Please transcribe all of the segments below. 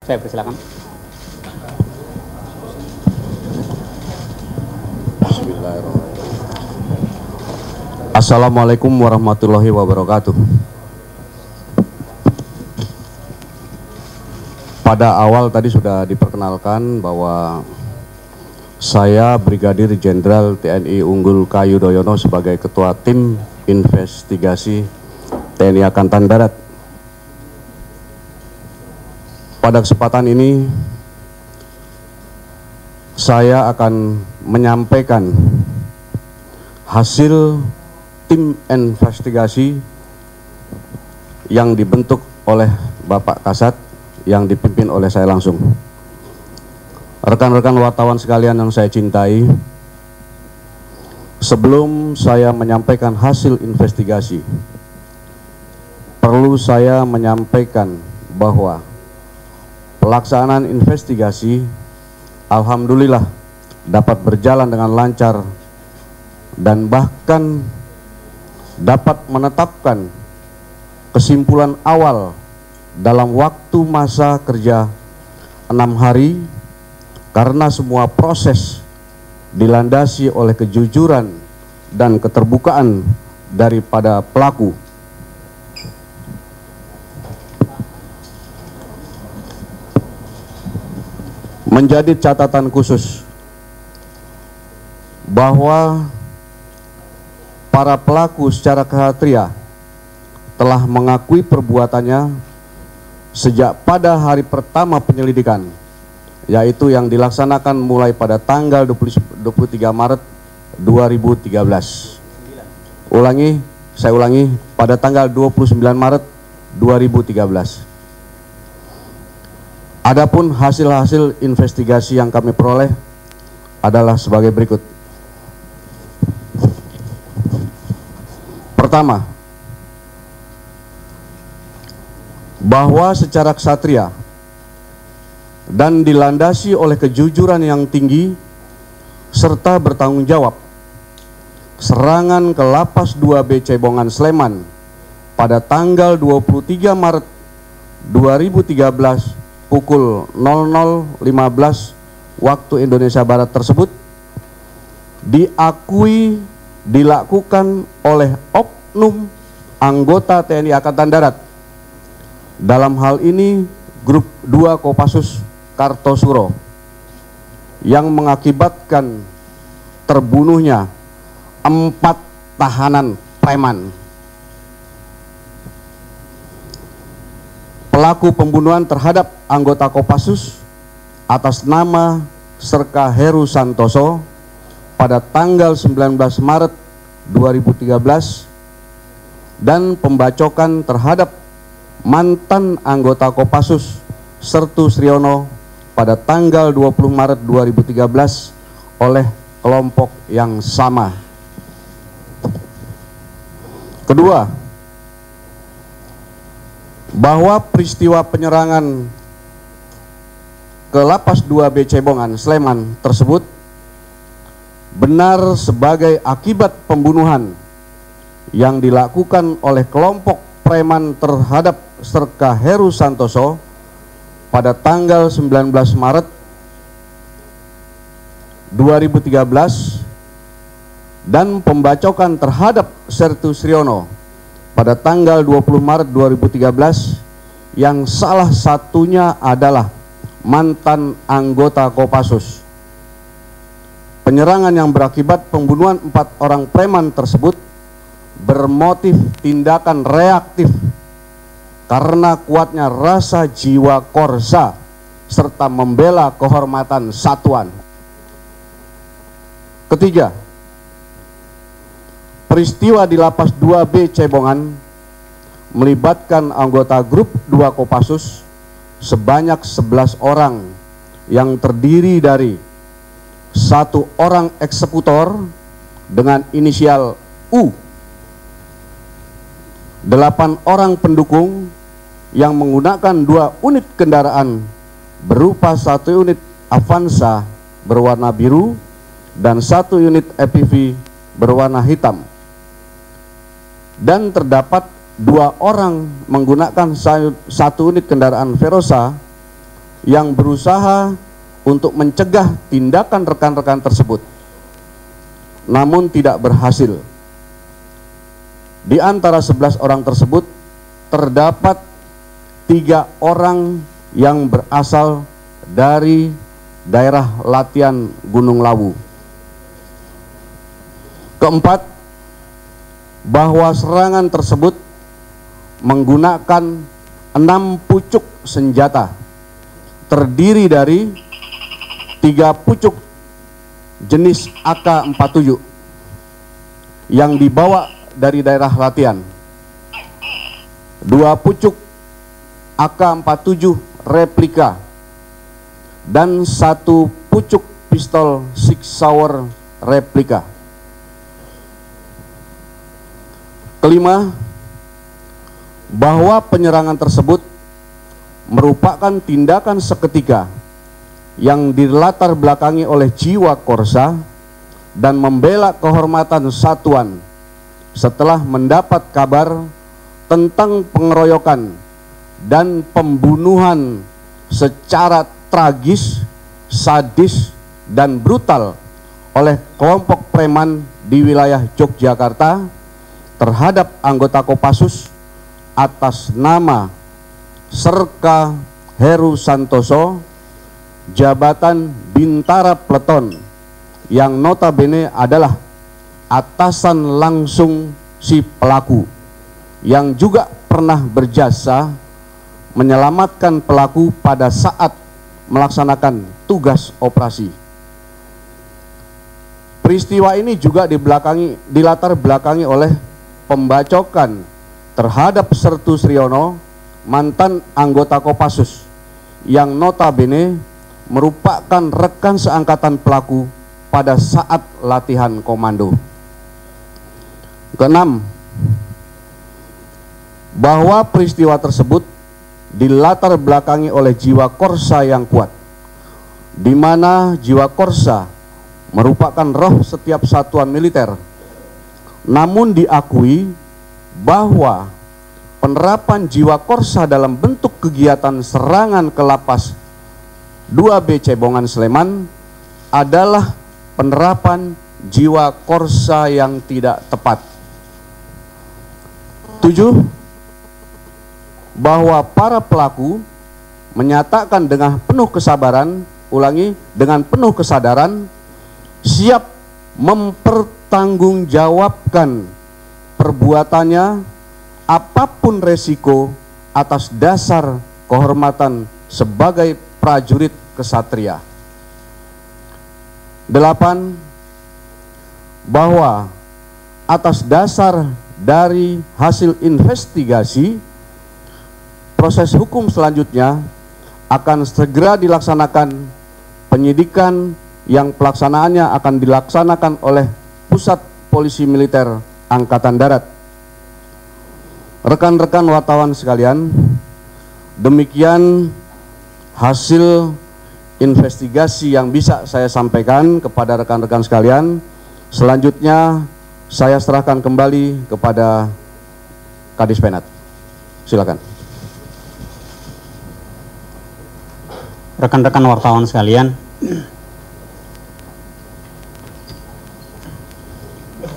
Saya persilakan. Bismillahirrahmanirrahim. Assalamualaikum warahmatullahi wabarakatuh. Pada awal tadi sudah diperkenalkan bahwa saya Brigadir Jenderal TNI Unggul K. Yudhoyono sebagai Ketua Tim Investigasi TNI Angkatan Darat. Pada kesempatan ini saya akan menyampaikan hasil tim investigasi yang dibentuk oleh Bapak Kasat yang dipimpin oleh saya langsung. Rekan-rekan wartawan sekalian yang saya cintai, sebelum saya menyampaikan hasil investigasi, perlu saya menyampaikan bahwa pelaksanaan investigasi alhamdulillah dapat berjalan dengan lancar dan bahkan dapat menetapkan kesimpulan awal dalam waktu masa kerja 6 hari karena semua proses dilandasi oleh kejujuran dan keterbukaan daripada pelaku. Menjadi catatan khusus bahwa para pelaku secara ksatria telah mengakui perbuatannya sejak pada hari pertama penyelidikan, yaitu yang dilaksanakan mulai pada tanggal 23 Maret 2013. Saya ulangi, pada tanggal 29 Maret 2013. Adapun hasil-hasil investigasi yang kami peroleh adalah sebagai berikut. Pertama, bahwa secara ksatria dan dilandasi oleh kejujuran yang tinggi serta bertanggung jawab, serangan ke Lapas 2B Cebongan Sleman pada tanggal 23 Maret 2013 pukul 00.15 waktu Indonesia Barat tersebut diakui dilakukan oleh oknum anggota TNI Angkatan Darat. Dalam hal ini Grup 2 Kopassus Kartosuro yang mengakibatkan terbunuhnya 4 tahanan preman. Pelaku pembunuhan terhadap anggota Kopassus atas nama Serka Heru Santoso pada tanggal 19 Maret 2013 dan pembacokan terhadap mantan anggota Kopassus Sertu Sriono pada tanggal 20 Maret 2013 oleh kelompok yang sama. Kedua, bahwa peristiwa penyerangan ke Lapas 2B Cebongan Sleman tersebut benar sebagai akibat pembunuhan yang dilakukan oleh kelompok preman terhadap Serka Heru Santoso pada tanggal 19 Maret 2013 dan pembacokan terhadap Sertu Sriono pada tanggal 20 Maret 2013 yang salah satunya adalah mantan anggota Kopassus. Penyerangan yang berakibat pembunuhan 4 orang preman tersebut bermotif tindakan reaktif karena kuatnya rasa jiwa korsa serta membela kehormatan satuan. Ketiga, peristiwa di Lapas 2B Cebongan melibatkan anggota Grup 2 Kopassus sebanyak 11 orang yang terdiri dari 1 orang eksekutor dengan inisial U, 8 orang pendukung yang menggunakan 2 unit kendaraan berupa 1 unit Avanza berwarna biru dan 1 unit EPV berwarna hitam. Dan terdapat 2 orang menggunakan 1 unit kendaraan Verosa yang berusaha untuk mencegah tindakan rekan-rekan tersebut, namun tidak berhasil. Di antara 11 orang tersebut terdapat 3 orang yang berasal dari daerah latihan Gunung Lawu. Keempat, bahwa serangan tersebut menggunakan 6 pucuk senjata terdiri dari 3 pucuk jenis AK-47 yang dibawa dari daerah latihan, 2 pucuk AK-47 replika, dan 1 pucuk pistol Sig Sauer replika. Kelima, bahwa penyerangan tersebut merupakan tindakan seketika yang dilatar belakangi oleh jiwa korsa dan membela kehormatan satuan setelah mendapat kabar tentang pengeroyokan dan pembunuhan secara tragis, sadis, dan brutal oleh kelompok preman di wilayah Yogyakarta terhadap anggota Kopassus atas nama Serka Heru Santoso, jabatan Bintara Pleton, yang notabene adalah atasan langsung si pelaku, yang juga pernah berjasa menyelamatkan pelaku pada saat melaksanakan tugas operasi. Peristiwa ini juga dilatar belakangi oleh pembacokan terhadap Sertu Sriono, mantan anggota Kopassus, yang notabene merupakan rekan seangkatan pelaku pada saat latihan komando. Keenam, bahwa peristiwa tersebut dilatar belakangi oleh jiwa korsa yang kuat, di mana jiwa korsa merupakan roh setiap satuan militer. Namun diakui bahwa penerapan jiwa korsa dalam bentuk kegiatan serangan ke lapas 2B Cebongan Sleman adalah penerapan jiwa korsa yang tidak tepat. 7, bahwa para pelaku menyatakan dengan penuh kesabaran, dengan penuh kesadaran, siap mempertanggungjawabkan perbuatannya apapun resiko atas dasar kehormatan sebagai prajurit kesatria. 8, bahwa atas dasar dari hasil investigasi, proses hukum selanjutnya akan segera dilaksanakan penyidikan yang pelaksanaannya akan dilaksanakan oleh Pusat Polisi Militer Angkatan Darat. Rekan-rekan wartawan sekalian, demikian hasil investigasi yang bisa saya sampaikan kepada rekan-rekan sekalian. Selanjutnya saya serahkan kembali kepada Kadis Penat. Silakan. Rekan-rekan wartawan sekalian,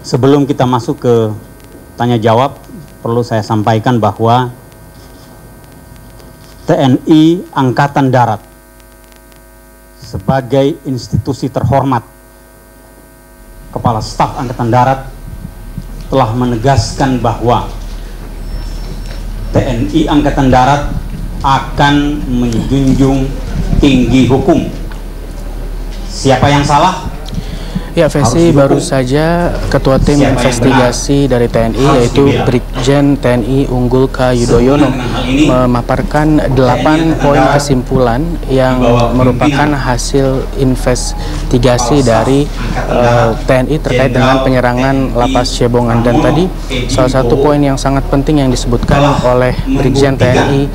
sebelum kita masuk ke tanya jawab, perlu saya sampaikan bahwa TNI Angkatan Darat sebagai institusi terhormat, Kepala Staf Angkatan Darat telah menegaskan bahwa TNI Angkatan Darat akan menjunjung tinggi hukum. Siapa yang salah? Ya, Vesi, baru saja Ketua Tim Investigasi dari TNI yaitu Brigjen TNI Unggul K. Yudhoyono memaparkan 8 poin kesimpulan yang merupakan hasil investigasi dari TNI terkait dengan penyerangan Lapas Cebongan. Dan tadi salah satu poin yang sangat penting yang disebutkan oleh Brigjen TNI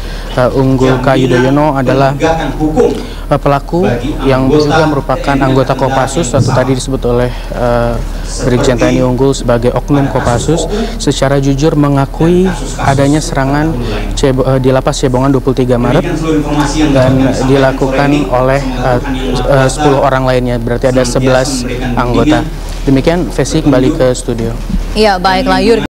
Unggul K. Yudhoyono adalah Pelaku yang juga merupakan anggota Kopassus atau tadi disebut oleh Brigjen TNI Unggul sebagai oknum Kopassus secara jujur mengakui adanya serangan di Lapas Cebongan 23 Maret dan dilakukan oleh 10 orang lainnya, berarti ada 11 anggota. Demikian, Vesi kembali ke studio. Iya, baiklah Yur.